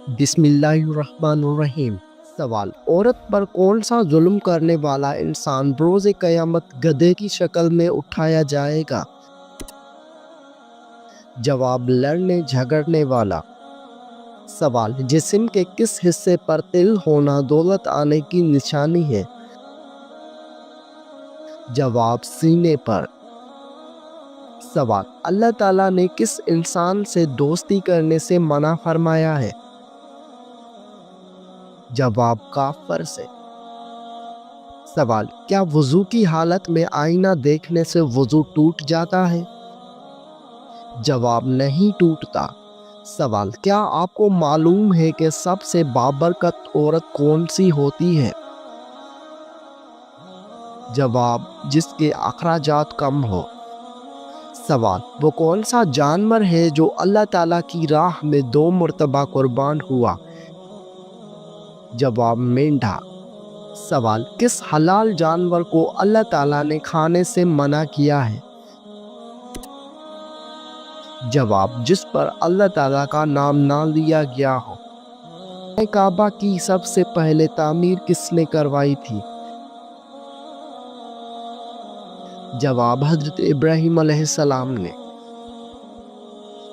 بسم اللہ الرحمن الرحیم۔ سوال: عورت پر کون سا ظلم کرنے والا انسان روز قیامت گدھے کی شکل میں اٹھایا جائے گا؟ جواب: لڑنے جھگڑنے والا۔ سوال: جسم کے کس حصے پر تل ہونا دولت آنے کی نشانی ہے؟ جواب: سینے پر۔ سوال: اللہ تعالیٰ نے کس انسان سے دوستی کرنے سے منع فرمایا ہے؟ جواب: کافر سے۔ سوال: کیا وضو کی حالت میں آئینہ دیکھنے سے وضو ٹوٹ جاتا ہے؟ جواب: نہیں ٹوٹتا۔ سوال: کیا آپ کو معلوم ہے کہ سب سے بابرکت عورت کون سی ہوتی ہے؟ جواب: جس کے اخراجات کم ہو۔ سوال: وہ کون سا جانور ہے جو اللہ تعالیٰ کی راہ میں 2 مرتبہ قربان ہوا؟ جواب: مینڈھا۔ سوال: کس حلال جانور کو اللہ تعالیٰ نے کھانے سے منع کیا ہے؟ جواب: جس پر اللہ تعالیٰ کا نام نہ لیا گیا ہو۔ کعبہ کی سب سے پہلے تعمیر کس نے کروائی تھی؟ جواب: حضرت ابراہیم علیہ السلام نے۔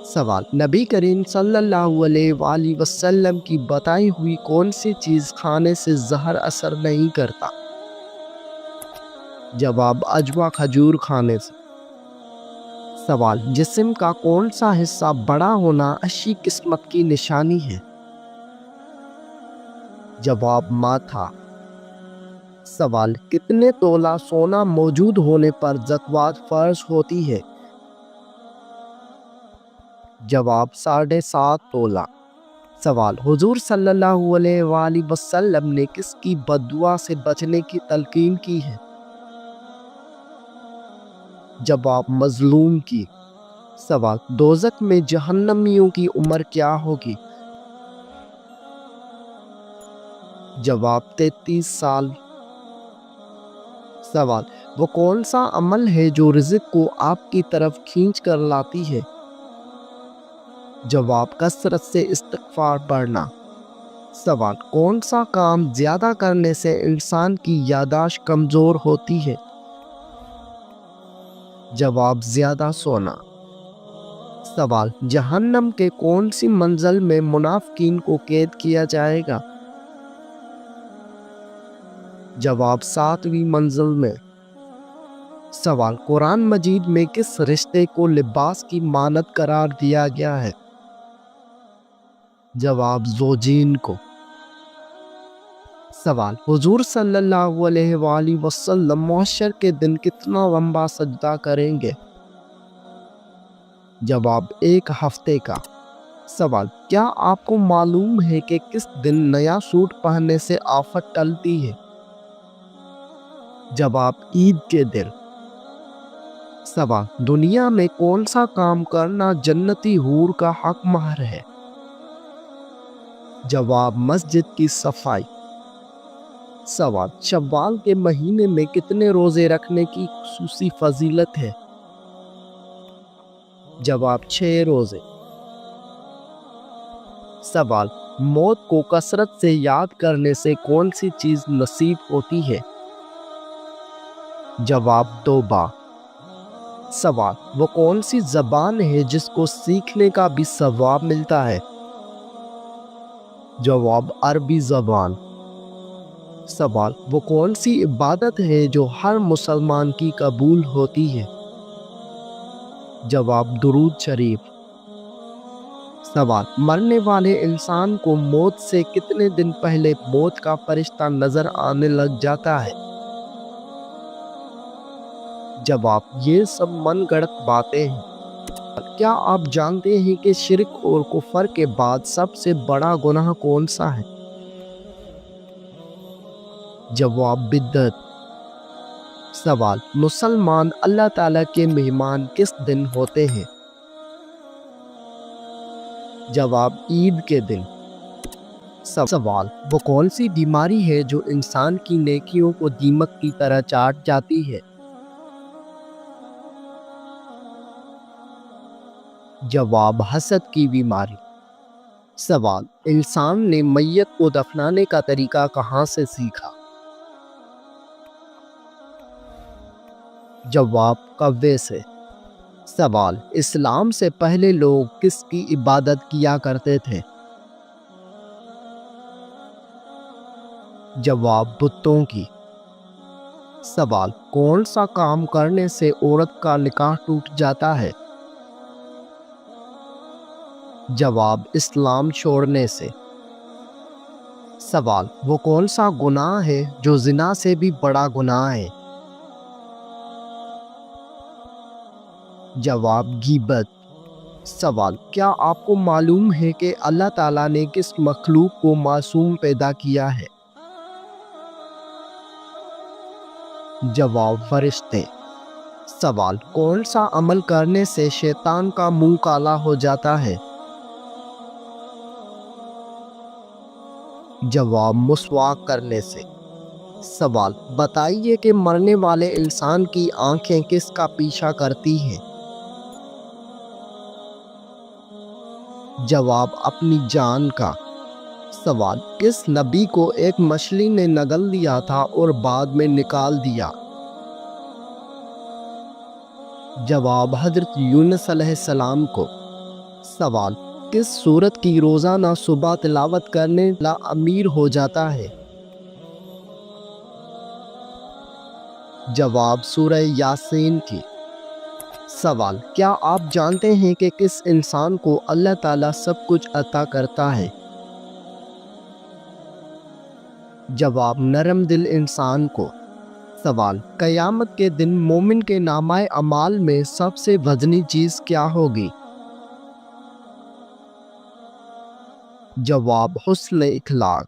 سوال: نبی کریم صلی اللہ علیہ وآلہ وسلم کی بتائی ہوئی کون سی چیز کھانے سے زہر اثر نہیں کرتا؟ جواب: عجوہ کھجور کھانے سے۔ سوال: جسم کا کون سا حصہ بڑا ہونا اچھی قسمت کی نشانی ہے؟ جواب: ماتھا۔ سوال: کتنے تولہ سونا موجود ہونے پر زکوٰۃ فرض ہوتی ہے؟ جواب: 7.5 تولہ۔ سوال: حضور صلی اللہ علیہ وآلہ وسلم نے کس کی بد دعا سے بچنے کی تلقین کی ہے؟ جواب: مظلوم کی۔ سوال: دوزخ میں جہنمیوں کی عمر کیا ہوگی؟ جواب: 33 سال۔ سوال: وہ کون سا عمل ہے جو رزق کو آپ کی طرف کھینچ کر لاتی ہے؟ جواب: کثرت سے استغفار پڑھنا۔ سوال: کون سا کام زیادہ کرنے سے انسان کی یادداشت کمزور ہوتی ہے؟ جواب: زیادہ سونا۔ سوال: جہنم کے کون سی منزل میں منافقین کو قید کیا جائے گا؟ جواب: 7ویں منزل میں۔ سوال: قرآن مجید میں کس رشتے کو لباس کی مانند قرار دیا گیا ہے؟ جواب: زوجین کو۔ سوال: حضور صلی اللہ علیہ وآلہ وسلم محشر کے دن کتنا لمبا سجدہ کریں گے؟ جواب: 1 ہفتے کا۔ سوال: کیا آپ کو معلوم ہے کہ کس دن نیا سوٹ پہننے سے آفت ٹلتی ہے؟ جواب: عید کے دن۔ سوال: دنیا میں کون سا کام کرنا جنتی حور کا حق مہر ہے؟ جواب: مسجد کی صفائی۔ سوال: شوال کے مہینے میں کتنے روزے رکھنے کی خصوصی فضیلت ہے؟ جواب: 6 روزے۔ سوال: موت کو کثرت سے یاد کرنے سے کون سی چیز نصیب ہوتی ہے؟ جواب: توبہ۔ سوال: وہ کون سی زبان ہے جس کو سیکھنے کا بھی ثواب ملتا ہے؟ جواب: عربی زبان۔ سوال: وہ کون سی عبادت ہے جو ہر مسلمان کی قبول ہوتی ہے؟ جواب: درود شریف۔ سوال: مرنے والے انسان کو موت سے کتنے دن پہلے موت کا فرشتہ نظر آنے لگ جاتا ہے؟ جواب: یہ سب من گھڑت باتیں ہیں۔ کیا آپ جانتے ہیں کہ شرک اور کفر کے بعد سب سے بڑا گناہ کون سا ہے؟ جواب: بدعت۔ سوال: مسلمان اللہ تعالیٰ کے مہمان کس دن ہوتے ہیں؟ جواب: عید کے دن۔ سوال: وہ کون سی بیماری ہے جو انسان کی نیکیوں کو دیمک کی طرح چاٹ جاتی ہے؟ جواب: حسد کی بیماری۔ سوال، انسان نے میت کو دفنانے کا طریقہ کہاں سے سیکھا؟ جواب، کوے سے۔ سوال، اسلام سے پہلے لوگ کس کی عبادت کیا کرتے تھے؟ جواب، بتوں کی۔ سوال، کون سا کام کرنے سے عورت کا نکاح ٹوٹ جاتا ہے؟ جواب، اسلام چھوڑنے سے۔ سوال، وہ کون سا گناہ ہے جو زنا سے بھی بڑا گناہ ہے؟ جواب، غیبت۔ سوال، کیا آپ کو معلوم ہے کہ اللہ تعالیٰ نے کس مخلوق کو معصوم پیدا کیا ہے؟ جواب، فرشتے۔ سوال، کون سا عمل کرنے سے شیطان کا منہ کالا ہو جاتا ہے؟ جواب، مسواک کرنے سے۔ سوال، بتائیے کہ مرنے والے انسان کی آنکھیں کس کا پیچھا کرتی ہیں؟ جواب، اپنی جان کا۔ سوال، کس نبی کو ایک مچھلی نے نگل دیا تھا اور بعد میں نکال دیا؟ جواب، حضرت یونس علیہ السلام کو۔ سوال، کس سورت کی روزانہ صبح تلاوت کرنے والا امیر ہو جاتا ہے؟ جواب، سورہ یاسین کی۔ سوال، کیا آپ جانتے ہیں کہ کس انسان کو اللہ تعالیٰ سب کچھ عطا کرتا ہے؟ جواب، نرم دل انسان کو۔ سوال، قیامت کے دن مومن کے نامہ اعمال میں سب سے وزنی چیز کیا ہوگی؟ جواب، حسن اخلاق۔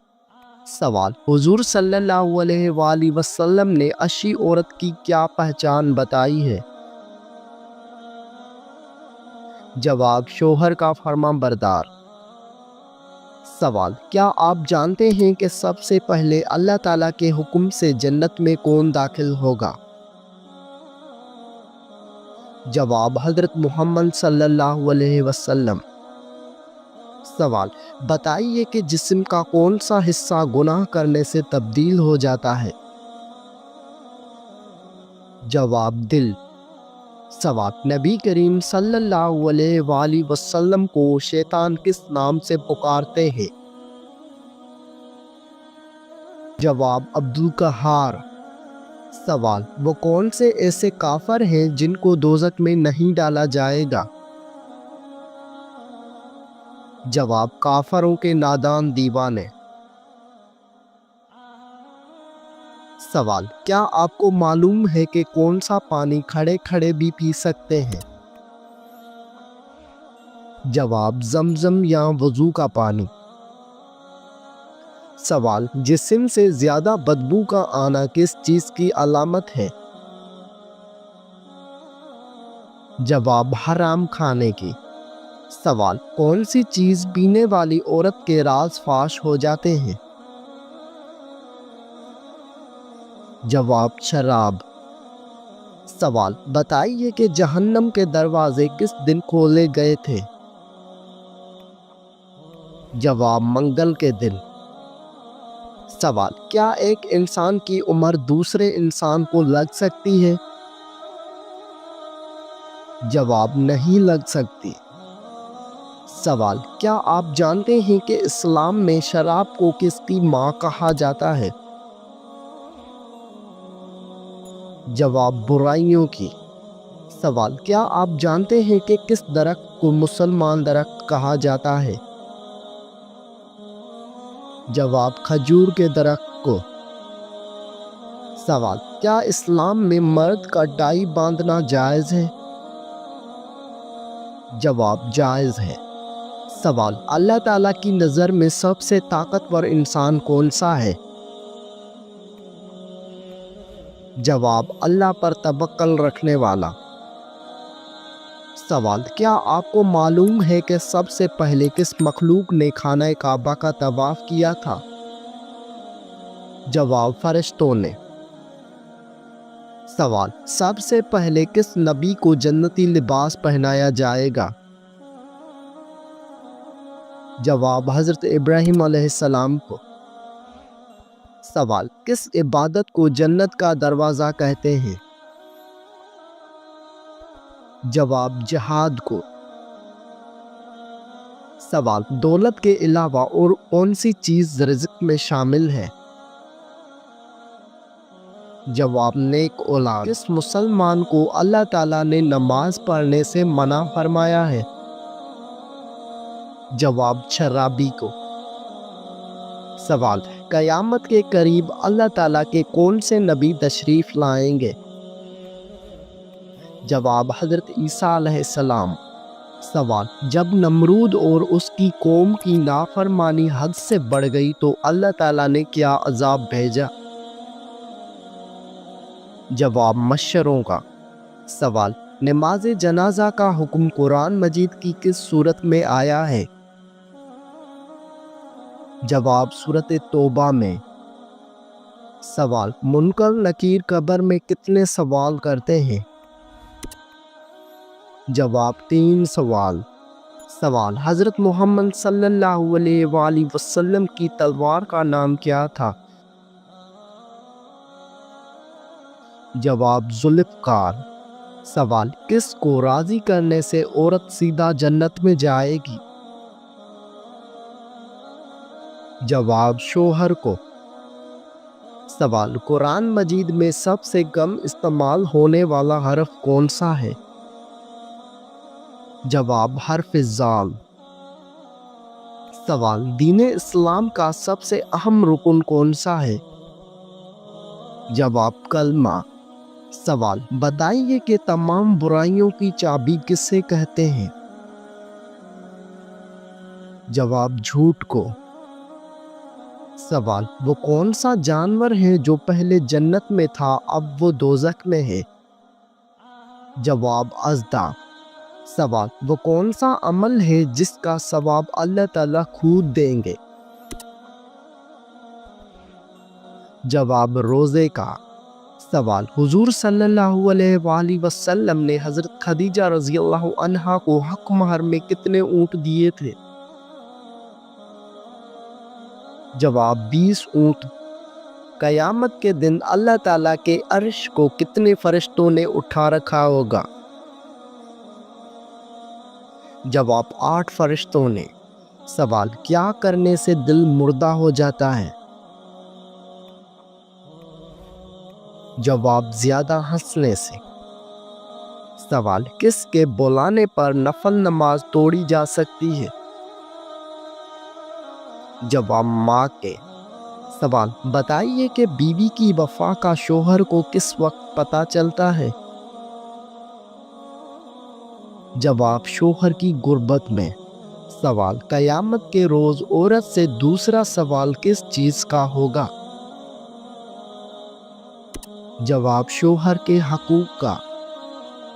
سوال، حضور صلی اللہ علیہ وآلہ وسلم نے اچھی عورت کی کیا پہچان بتائی ہے؟ جواب، شوہر کا فرمان بردار۔ سوال، کیا آپ جانتے ہیں کہ سب سے پہلے اللہ تعالیٰ کے حکم سے جنت میں کون داخل ہوگا؟ جواب، حضرت محمد صلی اللہ علیہ وسلم۔ سوال، بتائیے کہ جسم کا کون سا حصہ گناہ کرنے سے تبدیل ہو جاتا ہے؟ جواب، دل۔ سوال، نبی کریم صلی اللہ علیہ وآلہ وسلم کو شیطان کس نام سے پکارتے ہیں؟ جواب، عبدالقہار۔ سوال، وہ کون سے ایسے کافر ہیں جن کو دوزخ میں نہیں ڈالا جائے گا؟ جواب، کافروں کے نادان دیوانے۔ سوال، کیا آپ کو معلوم ہے کہ کون سا پانی کھڑے کھڑے بھی پی سکتے ہیں؟ جواب، زمزم یا وضو کا پانی۔ سوال، جسم سے زیادہ بدبو کا آنا کس چیز کی علامت ہے؟ جواب، حرام کھانے کی۔ سوال، کون سی چیز پینے والی عورت کے راز فاش ہو جاتے ہیں؟ جواب، شراب۔ سوال، بتائیے کہ جہنم کے دروازے کس دن کھولے گئے تھے؟ جواب، منگل کے دن۔ سوال، کیا ایک انسان کی عمر دوسرے انسان کو لگ سکتی ہے؟ جواب، نہیں لگ سکتی۔ سوال، کیا آپ جانتے ہیں کہ اسلام میں شراب کو کس کی ماں کہا جاتا ہے؟ جواب، برائیوں کی۔ سوال، کیا آپ جانتے ہیں کہ کس درخت کو مسلمان درخت کہا جاتا ہے؟ جواب، کھجور کے درخت کو۔ سوال، کیا اسلام میں مرد کا ٹائی باندھنا جائز ہے؟ جواب، جائز ہے۔ سوال، اللہ تعالیٰ کی نظر میں سب سے طاقتور انسان کون سا ہے؟ جواب، اللہ پر توکل رکھنے والا۔ سوال، کیا آپ کو معلوم ہے کہ سب سے پہلے کس مخلوق نے خانہ کعبہ کا طواف کیا تھا؟ جواب، فرشتوں نے۔ سوال، سب سے پہلے کس نبی کو جنتی لباس پہنایا جائے گا؟ جواب حضرت ابراہیم علیہ السلام کو۔ سوال، کس عبادت کو جنت کا دروازہ کہتے ہیں؟ جواب، جہاد کو۔ سوال، دولت کے علاوہ اور کون سی چیز رزق میں شامل ہے؟ جواب، نیک اولاد۔ کس مسلمان کو اللہ تعالیٰ نے نماز پڑھنے سے منع فرمایا ہے؟ جواب، شرابی کو۔ سوال، قیامت کے قریب اللہ تعالیٰ کے کون سے نبی تشریف لائیں گے؟ جواب، حضرت عیسیٰ علیہ السلام۔ سوال، جب نمرود اور اس کی قوم کی نافرمانی حد سے بڑھ گئی تو اللہ تعالیٰ نے کیا عذاب بھیجا؟ جواب، مچھروں کا۔ سوال، نماز جنازہ کا حکم قرآن مجید کی کس سورت میں آیا ہے؟ جواب، سورۃ توبہ میں۔ سوال، منکر نکیر قبر میں کتنے سوال کرتے ہیں؟ جواب، 3 سوال۔ سوال، حضرت محمد صلی اللہ علیہ وآلہ وسلم کی تلوار کا نام کیا تھا؟ جواب، ذوالفقار۔ سوال، کس کو راضی کرنے سے عورت سیدھا جنت میں جائے گی؟ جواب، شوہر کو۔ سوال، قرآن مجید میں سب سے کم استعمال ہونے والا حرف کون سا ہے؟ جواب، حرف ذال۔ سوال، دین اسلام کا سب سے اہم رکن کون سا ہے؟ جواب، کلمہ۔ سوال، بتائیے کہ تمام برائیوں کی چابی کسے کہتے ہیں؟ جواب، جھوٹ کو۔ سوال، وہ کون سا جانور ہے جو پہلے جنت میں تھا اب وہ دوزخ میں ہے؟ جواب، اژدھا۔ سوال، وہ کون سا عمل ہے جس کا ثواب اللہ تعالیٰ خود دیں گے؟ جواب، روزے کا۔ سوال، حضور صلی اللہ علیہ وآلہ وسلم نے حضرت خدیجہ رضی اللہ عنہا کو حق مہر میں کتنے اونٹ دیے تھے؟ جواب، 20 اونٹ۔ قیامت کے دن اللہ تعالیٰ کے عرش کو کتنے فرشتوں نے اٹھا رکھا ہوگا؟ جواب، 8 فرشتوں نے۔ سوال، کیا کرنے سے دل مردہ ہو جاتا ہے؟ جواب، زیادہ ہنسنے سے۔ سوال، کس کے بلانے پر نفل نماز توڑی جا سکتی ہے؟ جواب، ماں کے۔ سوال، بتائیے کہ بیوی کی وفا کا شوہر کو کس وقت پتہ چلتا ہے؟ جواب، شوہر کی غربت میں۔ سوال، قیامت کے روز عورت سے دوسرا سوال کس چیز کا ہوگا؟ جواب، شوہر کے حقوق کا۔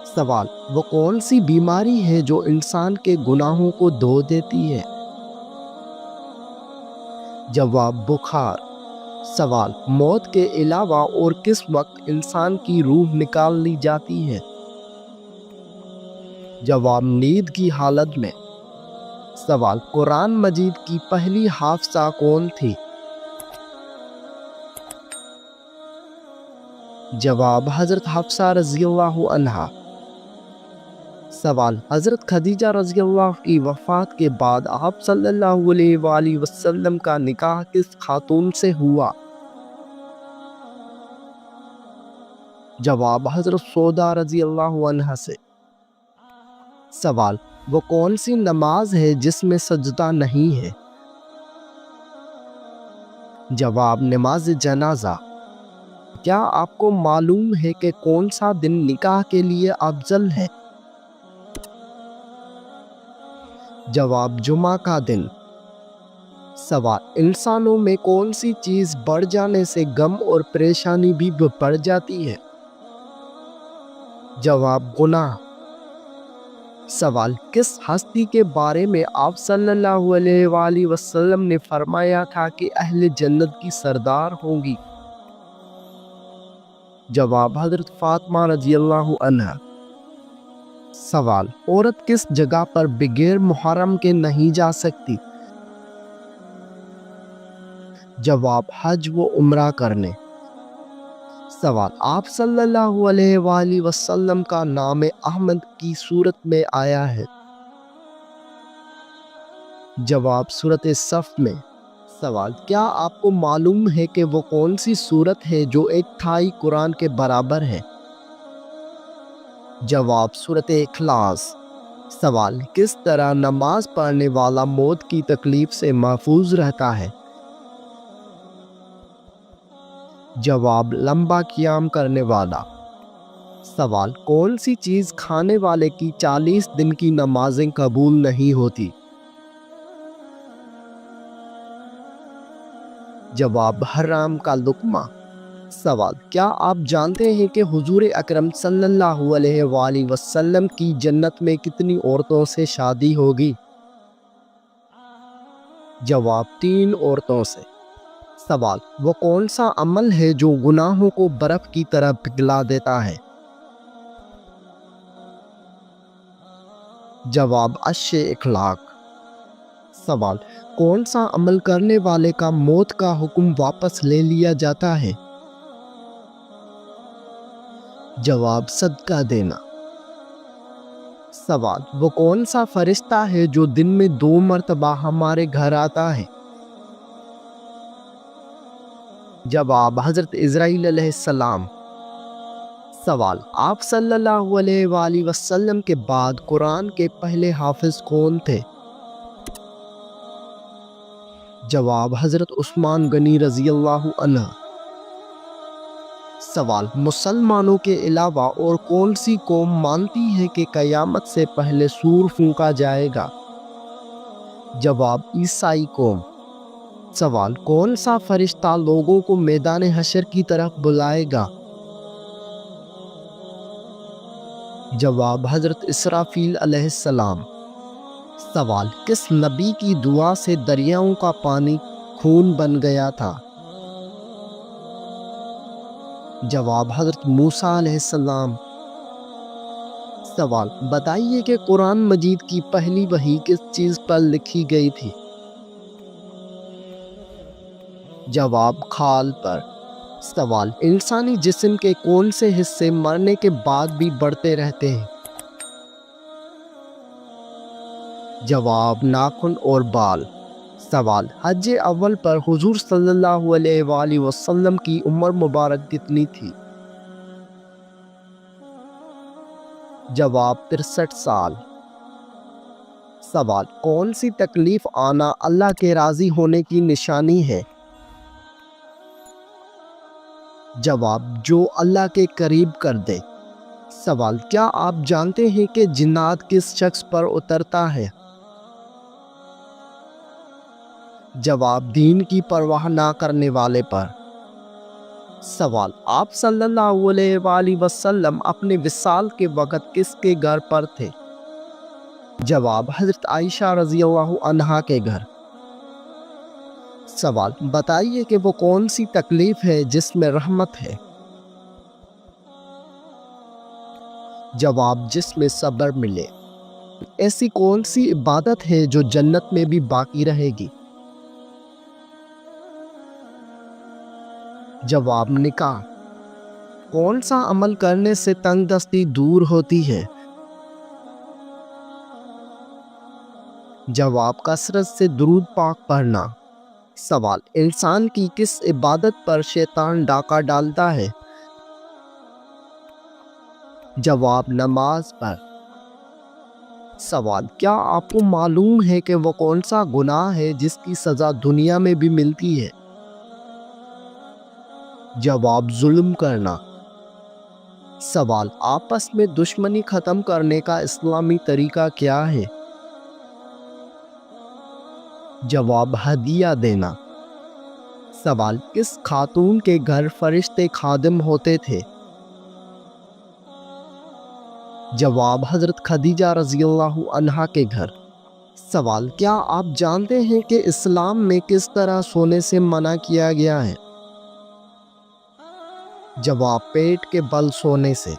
سوال، وہ کون سی بیماری ہے جو انسان کے گناہوں کو دھو دیتی ہے؟ جواب، بخار۔ سوال، موت کے علاوہ اور کس وقت انسان کی روح نکال لی جاتی ہے؟ جواب، نیند کی حالت میں۔ سوال، قرآن مجید کی پہلی حافظہ کون تھی؟ جواب، حضرت حفصہ رضی اللہ عنہا۔ سوال، حضرت خدیجہ رضی اللہ کی وفات کے بعد آپ صلی اللہ علیہ وآلہ وسلم کا نکاح کس خاتون سے ہوا؟ جواب، حضرت سودا رضی اللہ عنہا سے۔ سوال، وہ کون سی نماز ہے جس میں سجدہ نہیں ہے؟ جواب، نماز جنازہ۔ کیا آپ کو معلوم ہے کہ کون سا دن نکاح کے لیے افضل ہے؟ جواب، جمعہ کا دن۔ سوال، انسانوں میں کون سی چیز بڑھ جانے سے غم اور پریشانی بھی بڑھ جاتی ہے؟ جواب، گناہ۔ سوال، کس ہستی کے بارے میں آپ صلی اللہ علیہ وآلہ وسلم نے فرمایا تھا کہ اہل جنت کی سردار ہوں گی؟ جواب، حضرت فاطمہ رضی اللہ عنہا۔ سوال، عورت کس جگہ پر بغیر محرم کے نہیں جا سکتی؟ جواب حج و عمرہ کرنے۔ سوال آپ صلی اللہ علیہ وآلہ وسلم کا نام احمد کی صورت میں آیا ہے؟ جواب سورۃ صف میں۔ سوال کیا آپ کو معلوم ہے کہ وہ کون سی صورت ہے جو ایک تہائی قرآن کے برابر ہے؟ جواب سورۃ اخلاص۔ سوال کس طرح نماز پڑھنے والا موت کی تکلیف سے محفوظ رہتا ہے؟ جواب لمبا قیام کرنے والا۔ سوال کون سی چیز کھانے والے کی 40 دن کی نمازیں قبول نہیں ہوتی؟ جواب حرام کا لقمہ۔ سوال کیا آپ جانتے ہیں کہ حضور اکرم صلی اللہ علیہ وآلہ وسلم کی جنت میں کتنی عورتوں سے شادی ہوگی؟ جواب 3 عورتوں سے۔ سوال وہ کون سا عمل ہے جو گناہوں کو برف کی طرح پگھلا دیتا ہے؟ جواب اچھے اخلاق۔ سوال کون سا عمل کرنے والے کا موت کا حکم واپس لے لیا جاتا ہے؟ جواب صدقہ دینا۔ سوال وہ کون سا فرشتہ ہے جو دن میں 2 مرتبہ ہمارے گھر آتا ہے؟ جواب حضرت عزرائیل علیہ السلام۔ سوال آپ صلی اللہ علیہ وآلہ وسلم کے بعد قرآن کے پہلے حافظ کون تھے؟ جواب حضرت عثمان غنی رضی اللہ عنہ۔ سوال مسلمانوں کے علاوہ اور کون سی قوم مانتی ہے کہ قیامت سے پہلے سور پھونکا جائے گا؟ جواب عیسائی قوم۔ سوال کون سا فرشتہ لوگوں کو میدان حشر کی طرف بلائے گا؟ جواب حضرت اسرافیل علیہ السلام۔ سوال کس نبی کی دعا سے دریاؤں کا پانی خون بن گیا تھا؟ جواب حضرت موسیٰ علیہ السلام۔ سوال بتائیے کہ قرآن مجید کی پہلی وحی کس چیز پر لکھی گئی تھی؟ جواب کھال پر۔ سوال انسانی جسم کے کون سے حصے مرنے کے بعد بھی بڑھتے رہتے ہیں؟ جواب ناخن اور بال۔ سوال حج اول پر حضور صلی اللہ علیہ وآلہ وسلم کی عمر مبارک کتنی تھی؟ جواب 63 سال۔ سوال کون سی تکلیف آنا اللہ کے راضی ہونے کی نشانی ہے؟ جواب جو اللہ کے قریب کر دے۔ سوال کیا آپ جانتے ہیں کہ جنات کس شخص پر اترتا ہے؟ جواب دین کی پرواہ نہ کرنے والے پر۔ سوال آپ صلی اللہ علیہ وآلہ وسلم اپنے وصال کے وقت کس کے گھر پر تھے؟ جواب حضرت عائشہ رضی اللہ عنہا کے گھر۔ سوال بتائیے کہ وہ کون سی تکلیف ہے جس میں رحمت ہے؟ جواب جس میں صبر ملے۔ ایسی کون سی عبادت ہے جو جنت میں بھی باقی رہے گی؟ جواب نکاح۔ کون سا عمل کرنے سے تنگ دستی دور ہوتی ہے؟ جواب کثرت سے درود پاک پڑھنا۔ سوال انسان کی کس عبادت پر شیطان ڈاکہ ڈالتا ہے؟ جواب نماز پر۔ سوال کیا آپ کو معلوم ہے کہ وہ کون سا گناہ ہے جس کی سزا دنیا میں بھی ملتی ہے؟ جواب ظلم کرنا۔ سوال آپس میں دشمنی ختم کرنے کا اسلامی طریقہ کیا ہے؟ جواب ہدیہ دینا۔ سوال کس خاتون کے گھر فرشتے خادم ہوتے تھے؟ جواب حضرت خدیجہ رضی اللہ عنہا کے گھر۔ سوال کیا آپ جانتے ہیں کہ اسلام میں کس طرح سونے سے منع کیا گیا ہے؟ جواب پیٹ کے بل سونے سے۔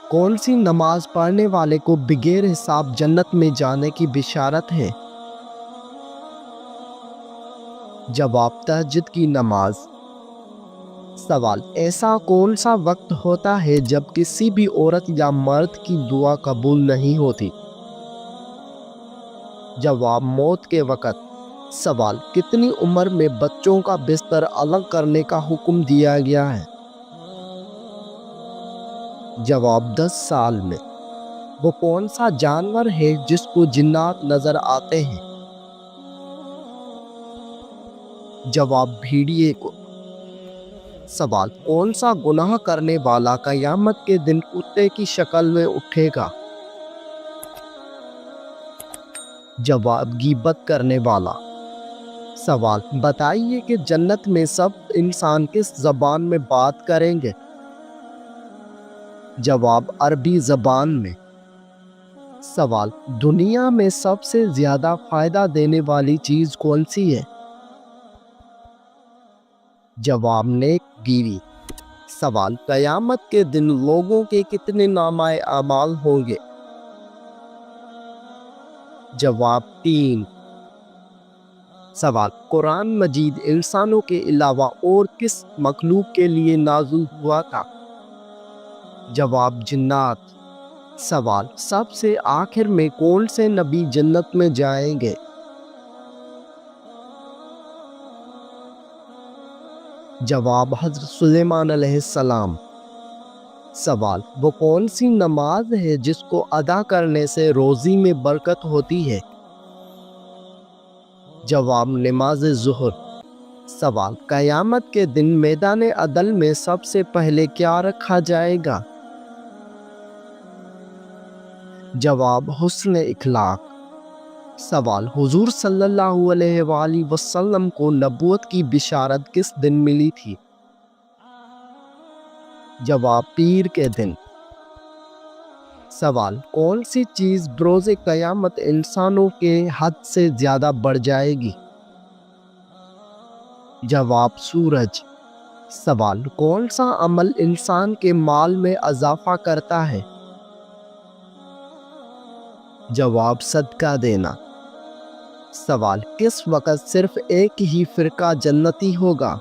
کون سی نماز پڑھنے والے کو بغیر حساب جنت میں جانے کی بشارت ہے؟ جواب تہجد کی نماز۔ سوال ایسا کون سا وقت ہوتا ہے جب کسی بھی عورت یا مرد کی دعا قبول نہیں ہوتی؟ جواب موت کے وقت۔ سوال کتنی عمر میں بچوں کا بستر الگ کرنے کا حکم دیا گیا ہے؟ جواب 10 سال میں۔ وہ کون سا جانور ہے جس کو جنات نظر آتے ہیں؟ جواب بھیڑیے کو۔ سوال کون سا گناہ کرنے والا قیامت کے دن کتے کی شکل میں اٹھے گا؟ جواب غیبت کرنے والا۔ سوال بتائیے کہ جنت میں سب انسان کس زبان میں بات کریں گے؟ جواب عربی زبان میں۔ سوال دنیا میں سب سے زیادہ فائدہ دینے والی چیز کون سی ہے؟ جواب نیک گیری۔ سوال قیامت کے دن لوگوں کے کتنے نامہ اعمال ہوں گے؟ جواب 3۔ سوال قرآن مجید انسانوں کے علاوہ اور کس مخلوق کے لیے نازل ہوا تھا؟ جواب جنات۔ سوال سب سے آخر میں کون سے نبی جنت میں جائیں گے؟ جواب حضرت سلیمان علیہ السلام۔ سوال وہ کون سی نماز ہے جس کو ادا کرنے سے روزی میں برکت ہوتی ہے؟ جواب نماز ظہر۔ سوال قیامت کے دن میدان عدل میں سب سے پہلے کیا رکھا جائے گا؟ جواب حسن اخلاق۔ سوال حضور صلی اللہ علیہ وآلہ وسلم کو نبوت کی بشارت کس دن ملی تھی؟ جواب پیر کے دن۔ سوال کون سی چیز بروز قیامت انسانوں کے حد سے زیادہ بڑھ جائے گی؟ جواب سورج۔ سوال کون سا عمل انسان کے مال میں اضافہ کرتا ہے؟ جواب صدقہ دینا۔ سوال کس وقت صرف ایک ہی فرقہ جنتی ہوگا؟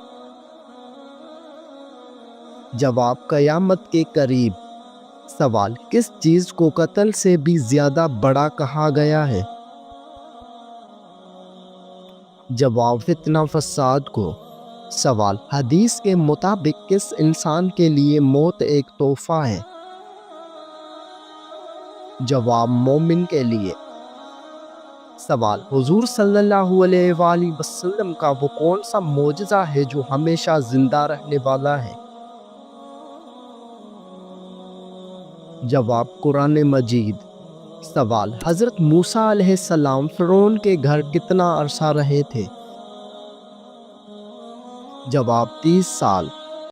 جواب قیامت کے قریب۔ سوال کس چیز کو قتل سے بھی زیادہ بڑا کہا گیا ہے؟ جواب فتنہ فساد کو۔ سوال حدیث کے مطابق کس انسان کے لیے موت ایک تحفہ ہے؟ جواب مومن کے لیے۔ سوال حضور صلی اللہ علیہ وآلہ وسلم کا وہ کون سا معجزہ ہے جو ہمیشہ زندہ رہنے والا ہے؟ جواب قرآن مجید۔ سوال حضرت موسیٰ علیہ السلام فرعون کے گھر کتنا عرصہ رہے تھے؟ جواب 30 سال۔